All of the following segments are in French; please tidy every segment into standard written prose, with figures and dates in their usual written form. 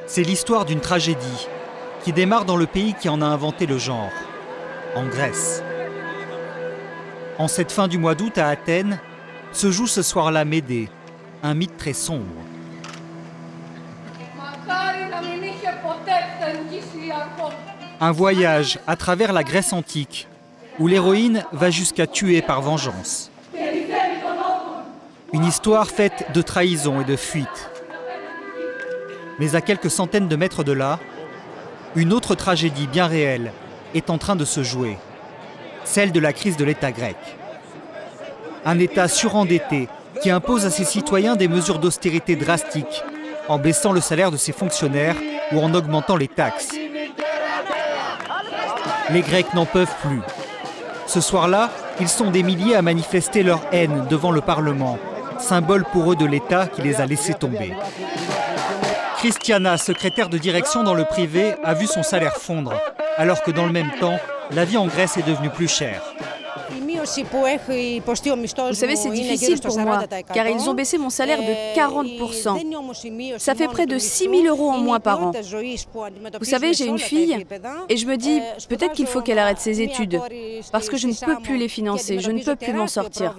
C'est l'histoire d'une tragédie qui démarre dans le pays qui en a inventé le genre, en Grèce. En cette fin du mois d'août à Athènes, se joue ce soir-là Médée, un mythe très sombre. Un voyage à travers la Grèce antique, où l'héroïne va jusqu'à tuer par vengeance. Une histoire faite de trahison et de fuite. Mais à quelques centaines de mètres de là, une autre tragédie bien réelle est en train de se jouer, celle de la crise de l'État grec. Un État surendetté qui impose à ses citoyens des mesures d'austérité drastiques, en baissant le salaire de ses fonctionnaires ou en augmentant les taxes. Les Grecs n'en peuvent plus. Ce soir-là, ils sont des milliers à manifester leur haine devant le Parlement, symbole pour eux de l'État qui les a laissés tomber. Christiana, secrétaire de direction dans le privé, a vu son salaire fondre, alors que dans le même temps, la vie en Grèce est devenue plus chère. Vous savez, c'est difficile pour moi, car ils ont baissé mon salaire de 40%. Ça fait près de 6 000 € en moins par an. Vous savez, j'ai une fille, et je me dis, peut-être qu'il faut qu'elle arrête ses études, parce que je ne peux plus les financer, je ne peux plus m'en sortir.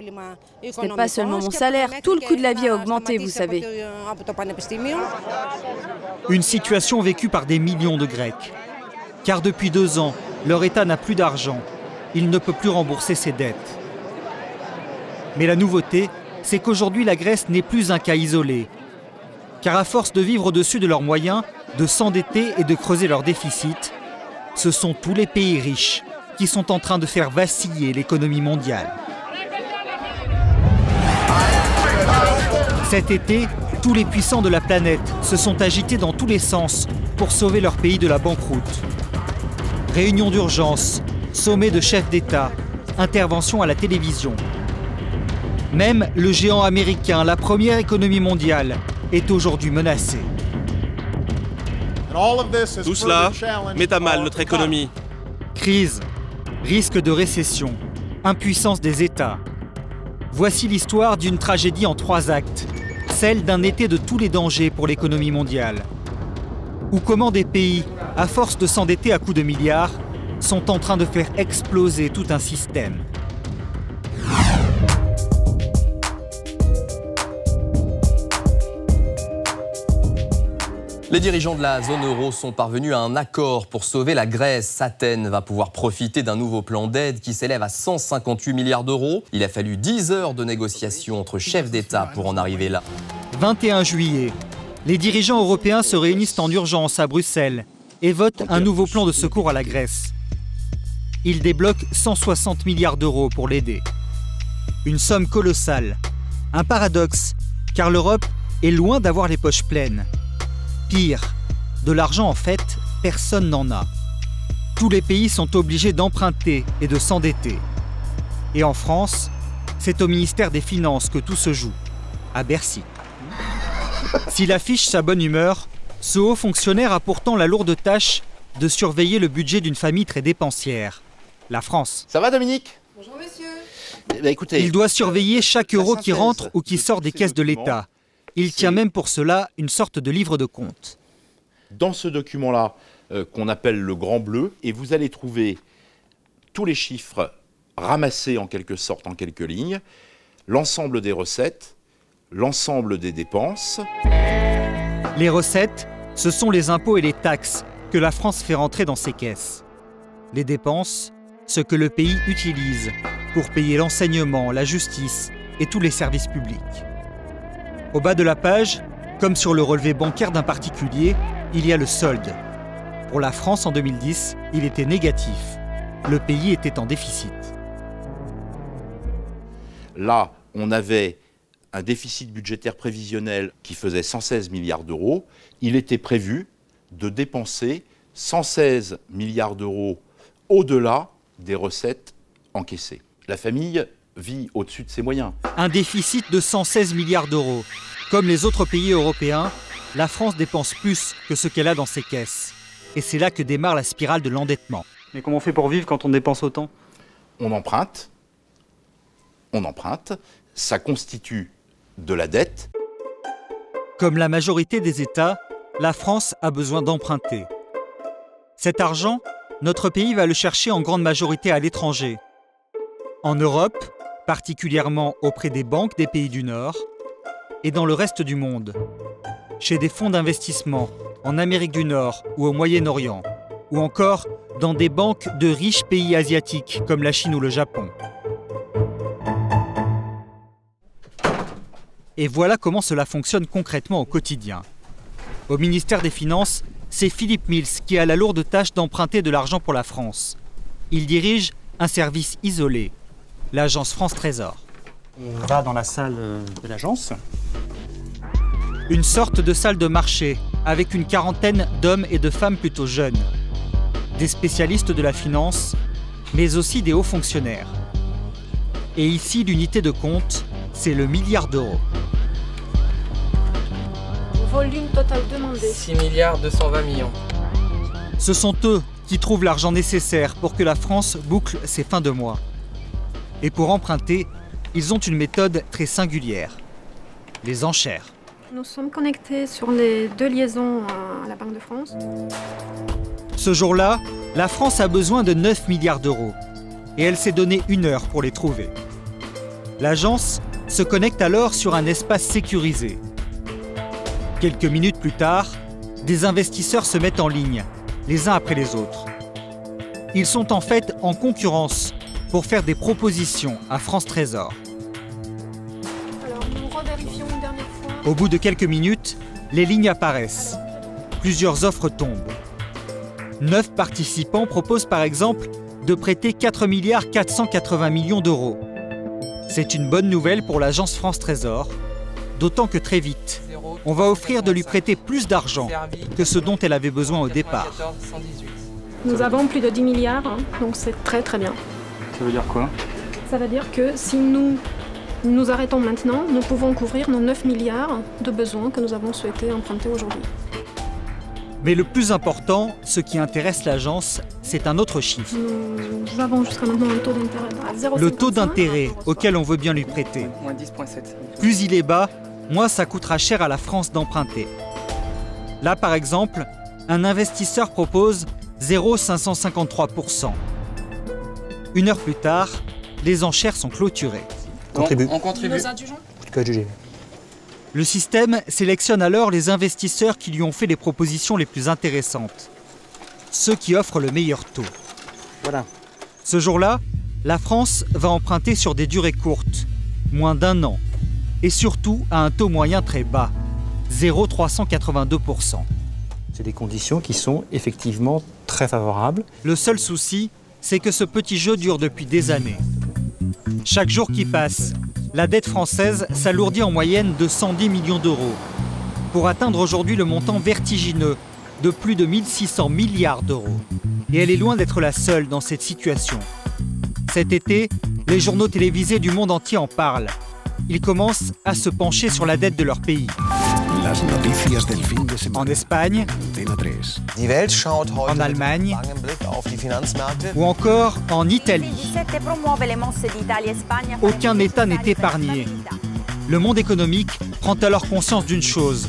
Ce n'est pas seulement mon salaire, tout le coût de la vie a augmenté, vous savez. Une situation vécue par des millions de Grecs. Car depuis 2 ans, leur État n'a plus d'argent. Il ne peut plus rembourser ses dettes. Mais la nouveauté, c'est qu'aujourd'hui la Grèce n'est plus un cas isolé. Car à force de vivre au-dessus de leurs moyens, de s'endetter et de creuser leurs déficits, ce sont tous les pays riches qui sont en train de faire vaciller l'économie mondiale. Cet été, tous les puissants de la planète se sont agités dans tous les sens pour sauver leur pays de la banqueroute. Réunion d'urgence, sommet de chefs d'État, intervention à la télévision. Même le géant américain, la première économie mondiale, est aujourd'hui menacé. Tout cela met à mal notre économie. Crise, risque de récession, impuissance des États. Voici l'histoire d'une tragédie en 3 actes, celle d'un été de tous les dangers pour l'économie mondiale. Ou comment des pays, à force de s'endetter à coups de milliards, sont en train de faire exploser tout un système. Les dirigeants de la zone euro sont parvenus à un accord pour sauver la Grèce. Athènes va pouvoir profiter d'un nouveau plan d'aide qui s'élève à 158 milliards d'euros. Il a fallu 10 heures de négociations entre chefs d'État pour en arriver là. 21 juillet, les dirigeants européens se réunissent en urgence à Bruxelles et votent un nouveau plan de secours à la Grèce. Ils débloquent 160 milliards d'euros pour l'aider. Une somme colossale. Un paradoxe, car l'Europe est loin d'avoir les poches pleines. Pire, de l'argent en fait, personne n'en a. Tous les pays sont obligés d'emprunter et de s'endetter. Et en France, c'est au ministère des Finances que tout se joue, à Bercy. S'il affiche sa bonne humeur, ce haut fonctionnaire a pourtant la lourde tâche de surveiller le budget d'une famille très dépensière, la France. Ça va, Dominique? Bonjour, monsieur. Écoutez, Il doit surveiller chaque euro qui rentre ou qui sort des caisses de l'État. Il tient même pour cela une sorte de livre de compte. Dans ce document-là, qu'on appelle le Grand Bleu, et vous allez trouver tous les chiffres ramassés en quelque sorte en quelques lignes, l'ensemble des recettes, l'ensemble des dépenses. Les recettes, ce sont les impôts et les taxes que la France fait rentrer dans ses caisses. Les dépenses, ce que le pays utilise pour payer l'enseignement, la justice et tous les services publics. Au bas de la page, comme sur le relevé bancaire d'un particulier, il y a le solde. Pour la France en 2010, il était négatif. Le pays était en déficit. Là, on avait un déficit budgétaire prévisionnel qui faisait 116 milliards d'euros. Il était prévu de dépenser 116 milliards d'euros au-delà des recettes encaissées. La famille vit au-dessus de ses moyens. Un déficit de 116 milliards d'euros. Comme les autres pays européens, la France dépense plus que ce qu'elle a dans ses caisses. Et c'est là que démarre la spirale de l'endettement. Mais comment on fait pour vivre quand on dépense autant? On emprunte, ça constitue de la dette. Comme la majorité des États, la France a besoin d'emprunter. Cet argent, notre pays va le chercher en grande majorité à l'étranger. En Europe, particulièrement auprès des banques des pays du Nord, et dans le reste du monde, chez des fonds d'investissement en Amérique du Nord ou au Moyen-Orient, ou encore dans des banques de riches pays asiatiques comme la Chine ou le Japon. Et voilà comment cela fonctionne concrètement au quotidien. Au ministère des Finances, c'est Philippe Mills qui a la lourde tâche d'emprunter de l'argent pour la France. Il dirige un service isolé, l'agence France Trésor. On va dans la salle de l'agence. Une sorte de salle de marché, avec une quarantaine d'hommes et de femmes plutôt jeunes. Des spécialistes de la finance, mais aussi des hauts fonctionnaires. Et ici, l'unité de compte, c'est le milliard d'euros. Volume total demandé. 6 milliards 220 millions. Ce sont eux qui trouvent l'argent nécessaire pour que la France boucle ses fins de mois. Et pour emprunter, ils ont une méthode très singulière, les enchères. Nous sommes connectés sur les 2 liaisons à la Banque de France. Ce jour-là, la France a besoin de 9 milliards d'euros et elle s'est donné 1 heure pour les trouver. L'agence se connecte alors sur un espace sécurisé. Quelques minutes plus tard, des investisseurs se mettent en ligne, les uns après les autres. Ils sont en fait en concurrence pour faire des propositions à France Trésor. Alors, nous revérifions une dernière fois. Au bout de quelques minutes, les lignes apparaissent. Plusieurs offres tombent. 9 participants proposent par exemple de prêter 4 milliards 480 millions d'euros. C'est une bonne nouvelle pour l'agence France Trésor, d'autant que très vite, on va offrir de lui prêter plus d'argent que ce dont elle avait besoin au départ. Nous avons plus de 10 milliards, donc c'est très très bien. Ça veut dire quoi? Ça veut dire que si nous arrêtons maintenant, nous pouvons couvrir nos 9 milliards de besoins que nous avons souhaité emprunter aujourd'hui. Mais le plus important, ce qui intéresse l'agence, c'est un autre chiffre. Nous avons jusqu'à maintenant un taux d'intérêt à 0,55. Le taux d'intérêt auquel on veut bien lui prêter. Moins 10,7. Plus il est bas, moins ça coûtera cher à la France d'emprunter. Là, par exemple, un investisseur propose 0,553%. 1 heure plus tard, les enchères sont clôturées. On contribue. Nos adjugants. Le système sélectionne alors les investisseurs qui lui ont fait les propositions les plus intéressantes. Ceux qui offrent le meilleur taux. Voilà. Ce jour-là, la France va emprunter sur des durées courtes, moins d'1 an, et surtout à un taux moyen très bas, 0,382%. C'est des conditions qui sont effectivement très favorables. Le seul souci, c'est que ce petit jeu dure depuis des années. Chaque jour qui passe, la dette française s'alourdit en moyenne de 110 millions d'euros, pour atteindre aujourd'hui le montant vertigineux de plus de 1600 milliards d'euros. Et elle est loin d'être la seule dans cette situation. Cet été, les journaux télévisés du monde entier en parlent. Ils commencent à se pencher sur la dette de leur pays. En Espagne, en Allemagne ou encore en Italie. Aucun État n'est épargné. Le monde économique prend alors conscience d'une chose.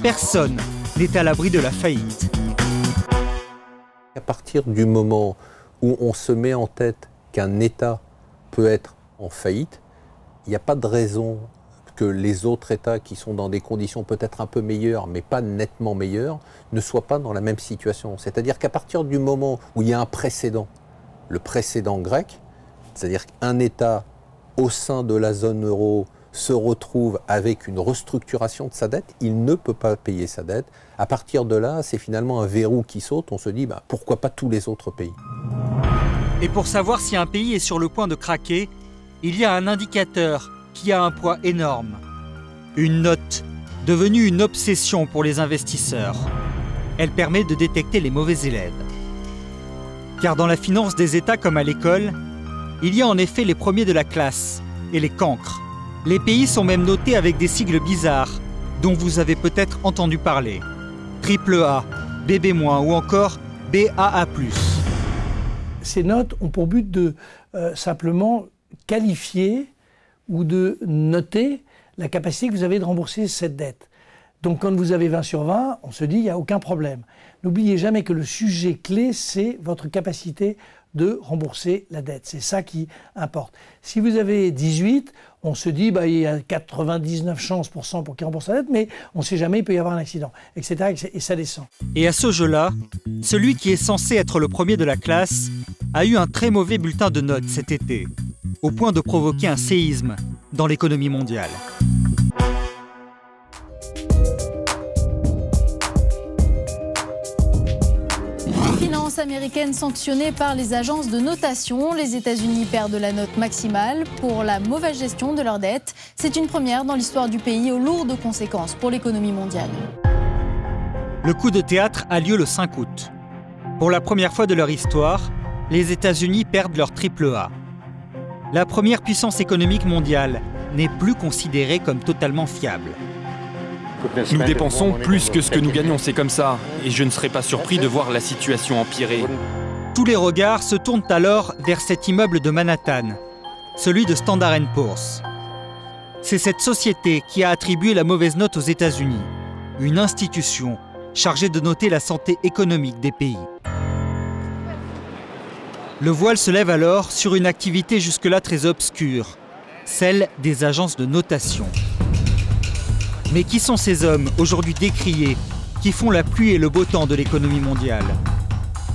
Personne n'est à l'abri de la faillite. À partir du moment où on se met en tête qu'un État peut être en faillite, il n'y a pas de raison que les autres États qui sont dans des conditions peut-être un peu meilleures, mais pas nettement meilleures, ne soient pas dans la même situation. C'est-à-dire qu'à partir du moment où il y a un précédent, le précédent grec, c'est-à-dire qu'un État au sein de la zone euro se retrouve avec une restructuration de sa dette, il ne peut pas payer sa dette. À partir de là, c'est finalement un verrou qui saute. On se dit, pourquoi pas tous les autres pays? Et pour savoir si un pays est sur le point de craquer, il y a un indicateur qui a un poids énorme. Une note, devenue une obsession pour les investisseurs. Elle permet de détecter les mauvais élèves. Car dans la finance des États comme à l'école, il y a en effet les premiers de la classe et les cancres. Les pays sont même notés avec des sigles bizarres, dont vous avez peut-être entendu parler. AAA, BB- ou encore BAA+. Ces notes ont pour but de simplement qualifier ou de noter la capacité que vous avez de rembourser cette dette. Donc quand vous avez 20 sur 20, on se dit il n'y a aucun problème. N'oubliez jamais que le sujet clé, c'est votre capacité de rembourser la dette. C'est ça qui importe. Si vous avez 18, on se dit il y a 99 chances pour 100 pour qu'il rembourse la dette, mais on ne sait jamais, il peut y avoir un accident, etc. Et ça descend. Et à ce jeu-là, celui qui est censé être le premier de la classe a eu un très mauvais bulletin de notes cet été, au point de provoquer un séisme dans l'économie mondiale. Américaine sanctionnée par les agences de notation. Les États-Unis perdent la note maximale pour la mauvaise gestion de leur dette. C'est une première dans l'histoire du pays aux lourdes conséquences pour l'économie mondiale. Le coup de théâtre a lieu le 5 août. Pour la première fois de leur histoire, les États-Unis perdent leur AAA. La première puissance économique mondiale n'est plus considérée comme totalement fiable. Nous dépensons plus que ce que nous gagnons, c'est comme ça. Et je ne serais pas surpris de voir la situation empirer. Tous les regards se tournent alors vers cet immeuble de Manhattan, celui de Standard & Poor's. C'est cette société qui a attribué la mauvaise note aux États-Unis, une institution chargée de noter la santé économique des pays. Le voile se lève alors sur une activité jusque-là très obscure, celle des agences de notation. Mais qui sont ces hommes, aujourd'hui décriés, qui font la pluie et le beau temps de l'économie mondiale?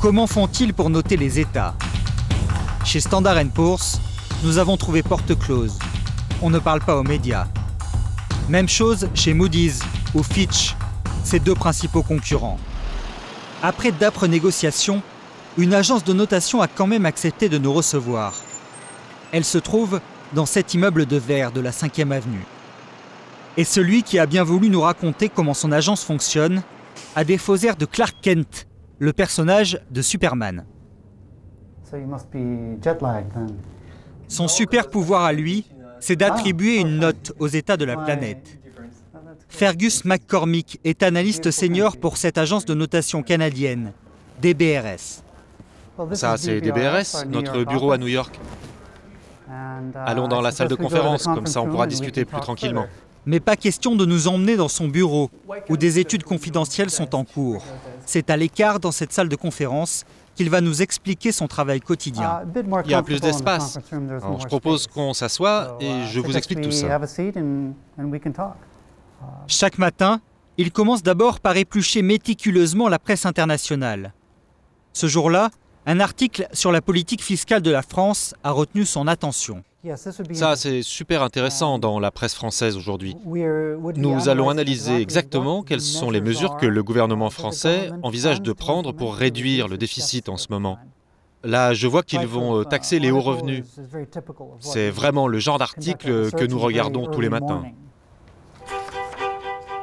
Comment font-ils pour noter les États? Chez Standard & Poor's, nous avons trouvé porte close. On ne parle pas aux médias. Même chose chez Moody's ou Fitch, ses deux principaux concurrents. Après d'âpres négociations, une agence de notation a quand même accepté de nous recevoir. Elle se trouve dans cet immeuble de verre de la 5e avenue. Et celui qui a bien voulu nous raconter comment son agence fonctionne a des faux airs de Clark Kent, le personnage de Superman. Son super pouvoir à lui, c'est d'attribuer une note aux États de la planète. Fergus McCormick est analyste senior pour cette agence de notation canadienne, DBRS. Ça, c'est DBRS, notre bureau à New York. Allons dans la salle de conférence, comme ça on pourra discuter plus tranquillement. Mais pas question de nous emmener dans son bureau, où des études confidentielles sont en cours. C'est à l'écart dans cette salle de conférence qu'il va nous expliquer son travail quotidien. Il y a plus d'espace. Je propose qu'on s'assoie et je vous explique tout ça. Chaque matin, il commence d'abord par éplucher méticuleusement la presse internationale. Ce jour-là, un article sur la politique fiscale de la France a retenu son attention. Ça, c'est super intéressant dans la presse française aujourd'hui. Nous allons analyser exactement quelles sont les mesures que le gouvernement français envisage de prendre pour réduire le déficit en ce moment. Là, je vois qu'ils vont taxer les hauts revenus. C'est vraiment le genre d'article que nous regardons tous les matins.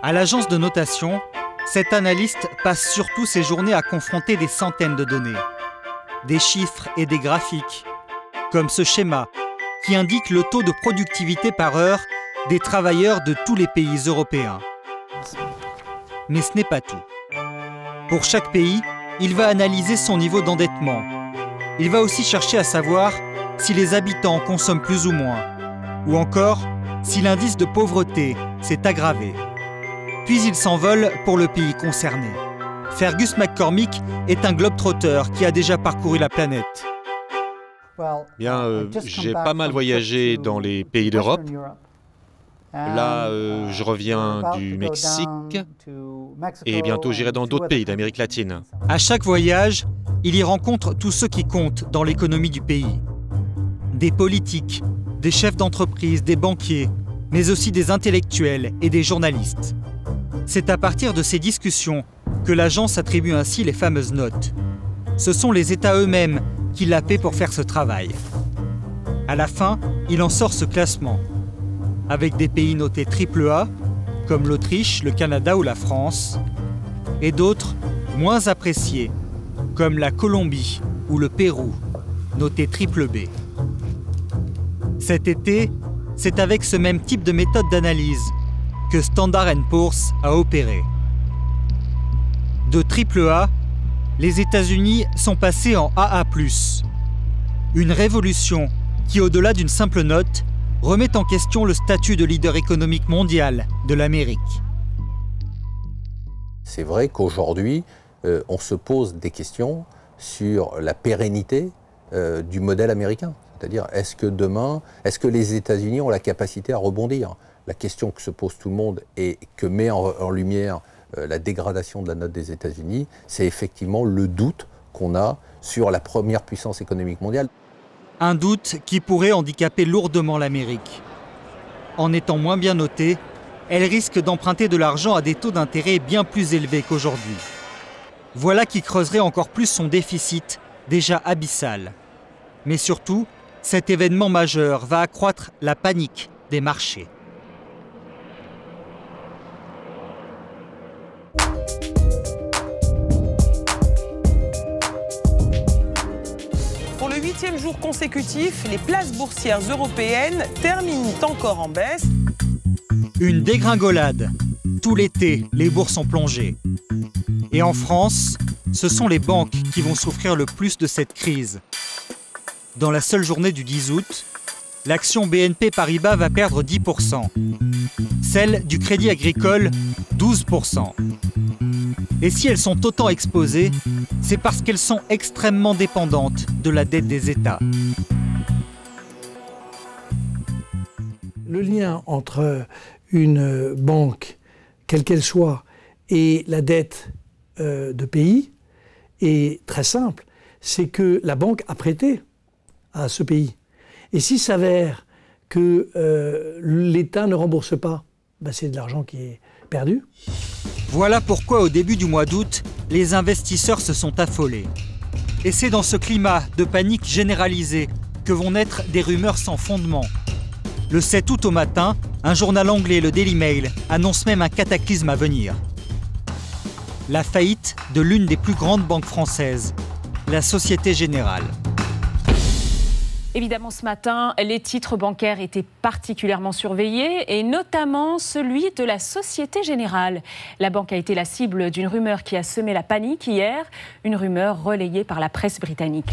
À l'agence de notation, cet analyste passe surtout ses journées à confronter des centaines de données. Des chiffres et des graphiques, comme ce schéma qui indique le taux de productivité par heure des travailleurs de tous les pays européens. Mais ce n'est pas tout. Pour chaque pays, il va analyser son niveau d'endettement. Il va aussi chercher à savoir si les habitants consomment plus ou moins, ou encore si l'indice de pauvreté s'est aggravé. Puis il s'envole pour le pays concerné. Fergus McCormick est un globe-trotter qui a déjà parcouru la planète. Bien, j'ai pas mal voyagé dans les pays d'Europe. Là, je reviens du Mexique et bientôt j'irai dans d'autres pays d'Amérique latine. À chaque voyage, il y rencontre tous ceux qui comptent dans l'économie du pays. Des politiques, des chefs d'entreprise, des banquiers, mais aussi des intellectuels et des journalistes. C'est à partir de ces discussions que l'agence attribue ainsi les fameuses notes. Ce sont les États eux-mêmes qui la paient pour faire ce travail. À la fin, il en sort ce classement, avec des pays notés AAA, comme l'Autriche, le Canada ou la France, et d'autres moins appréciés, comme la Colombie ou le Pérou, notés BBB. Cet été, c'est avec ce même type de méthode d'analyse que Standard & Poor's a opéré. De AAA, les États-Unis sont passés en AA+. Une révolution qui, au-delà d'une simple note, remet en question le statut de leader économique mondial de l'Amérique. C'est vrai qu'aujourd'hui, on se pose des questions sur la pérennité du modèle américain. C'est-à-dire, est-ce que demain, est-ce que les États-Unis ont la capacité à rebondir? La question que se pose tout le monde et que met en lumière la dégradation de la note des États-Unis, c'est effectivement le doute qu'on a sur la première puissance économique mondiale. Un doute qui pourrait handicaper lourdement l'Amérique. En étant moins bien notée, elle risque d'emprunter de l'argent à des taux d'intérêt bien plus élevés qu'aujourd'hui. Voilà qui creuserait encore plus son déficit, déjà abyssal. Mais surtout, cet événement majeur va accroître la panique des marchés. Pour le 8e jour consécutif, les places boursières européennes terminent encore en baisse. Une dégringolade. Tout l'été, les bourses ont plongé. Et en France, ce sont les banques qui vont souffrir le plus de cette crise. Dans la seule journée du 10 août, l'action BNP Paribas va perdre 10%. Celle du Crédit Agricole, 12%. Et si elles sont autant exposées, c'est parce qu'elles sont extrêmement dépendantes de la dette des États. Le lien entre une banque, quelle qu'elle soit, et la dette de pays est très simple. C'est que la banque a prêté à ce pays. Et s'il s'avère que l'État ne rembourse pas, ben c'est de l'argent qui est perdu. Voilà pourquoi au début du mois d'août, les investisseurs se sont affolés. Et c'est dans ce climat de panique généralisée que vont naître des rumeurs sans fondement. Le 7 août au matin, un journal anglais, le Daily Mail, annonce même un cataclysme à venir. La faillite de l'une des plus grandes banques françaises, la Société Générale. Évidemment, ce matin, les titres bancaires étaient particulièrement surveillés, et notamment celui de la Société Générale. La banque a été la cible d'une rumeur qui a semé la panique hier, une rumeur relayée par la presse britannique.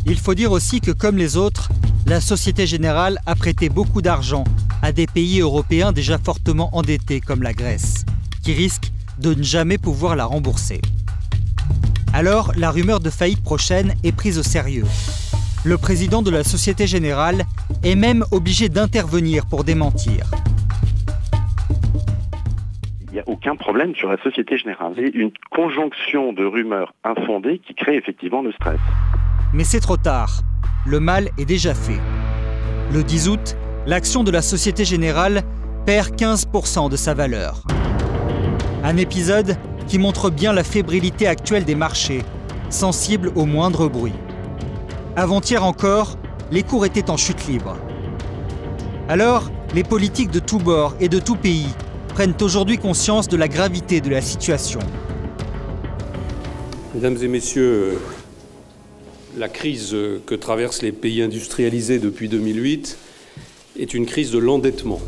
Il faut dire aussi que, comme les autres, la Société Générale a prêté beaucoup d'argent à des pays européens déjà fortement endettés comme la Grèce, qui risquent de ne jamais pouvoir la rembourser. Alors, la rumeur de faillite prochaine est prise au sérieux. Le président de la Société Générale est même obligé d'intervenir pour démentir. Il n'y a aucun problème sur la Société Générale. C'est une conjonction de rumeurs infondées qui crée effectivement le stress. Mais c'est trop tard. Le mal est déjà fait. Le 10 août, l'action de la Société Générale perd 15% de sa valeur. Un épisode qui montre bien la fébrilité actuelle des marchés, sensibles au moindre bruit. Avant-hier encore, les cours étaient en chute libre. Alors, les politiques de tous bords et de tous pays prennent aujourd'hui conscience de la gravité de la situation. Mesdames et messieurs, la crise que traversent les pays industrialisés depuis 2008 est une crise de l'endettement.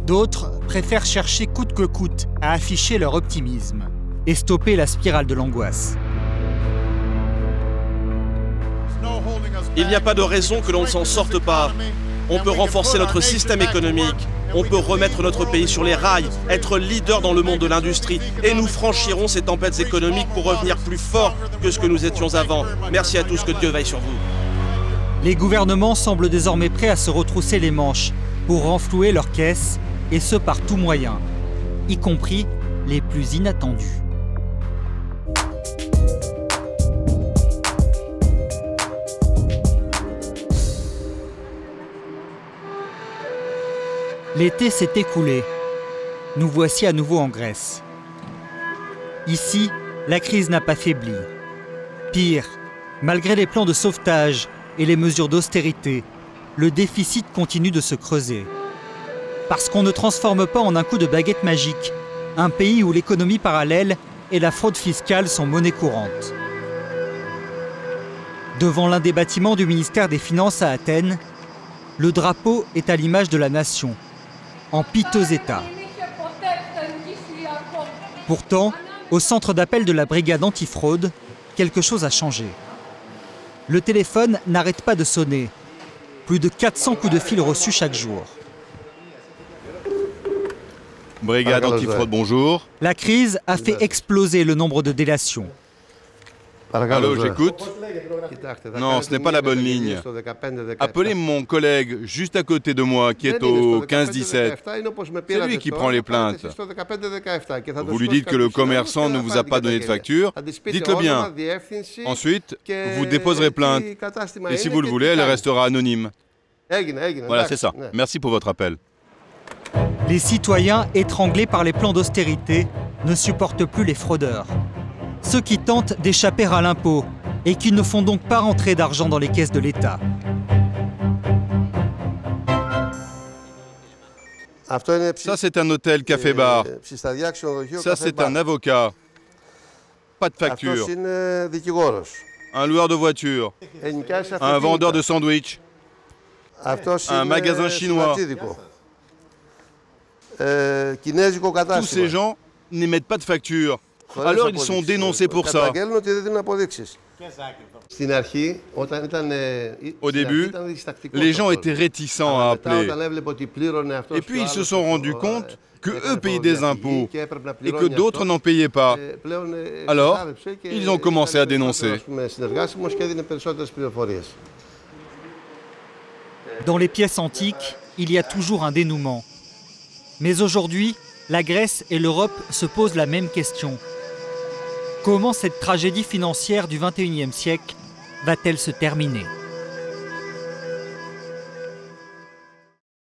D'autres préfèrent chercher coûte que coûte à afficher leur optimisme et stopper la spirale de l'angoisse. Il n'y a pas de raison que l'on ne s'en sorte pas. On peut renforcer notre système économique, on peut remettre notre pays sur les rails, être leader dans le monde de l'industrie, et nous franchirons ces tempêtes économiques pour revenir plus forts que ce que nous étions avant. Merci à tous, que Dieu veille sur vous. Les gouvernements semblent désormais prêts à se retrousser les manches pour renflouer leurs caisses, et ce par tous moyens, y compris les plus inattendus. L'été s'est écoulé. Nous voici à nouveau en Grèce. Ici, la crise n'a pas faibli. Pire, malgré les plans de sauvetage et les mesures d'austérité, le déficit continue de se creuser. Parce qu'on ne transforme pas en un coup de baguette magique un pays où l'économie parallèle et la fraude fiscale sont monnaie courante. Devant l'un des bâtiments du ministère des Finances à Athènes, le drapeau est à l'image de la nation, en piteux état. Pourtant, au centre d'appel de la brigade antifraude, quelque chose a changé. Le téléphone n'arrête pas de sonner. Plus de 400 coups de fil reçus chaque jour. Brigade antifraude, bonjour. La crise a fait exploser le nombre de délations. Allô, j'écoute. Non, ce n'est pas la bonne ligne. Appelez mon collègue juste à côté de moi qui est au 15-17. C'est lui qui prend les plaintes. Vous lui dites que le commerçant ne vous a pas donné de facture. Dites-le bien. Ensuite, vous déposerez plainte. Et si vous le voulez, elle restera anonyme. Voilà, c'est ça. Merci pour votre appel. Les citoyens, étranglés par les plans d'austérité, ne supportent plus les fraudeurs. Ceux qui tentent d'échapper à l'impôt et qui ne font donc pas rentrer d'argent dans les caisses de l'État. Ça, c'est un hôtel café-bar. Ça, c'est un avocat. Pas de facture. Un loueur de voiture. Un vendeur de sandwich. Un magasin chinois. Tous ces gens n'émettent pas de facture. Alors ils sont dénoncés pour ça. Au début, les gens étaient réticents à appeler. Et puis ils se sont rendus compte qu'eux payaient des impôts et que d'autres n'en payaient pas. Alors, ils ont commencé à dénoncer. Dans les pièces antiques, il y a toujours un dénouement. Mais aujourd'hui, la Grèce et l'Europe se posent la même question. Comment cette tragédie financière du XXIe siècle va-t-elle se terminer ?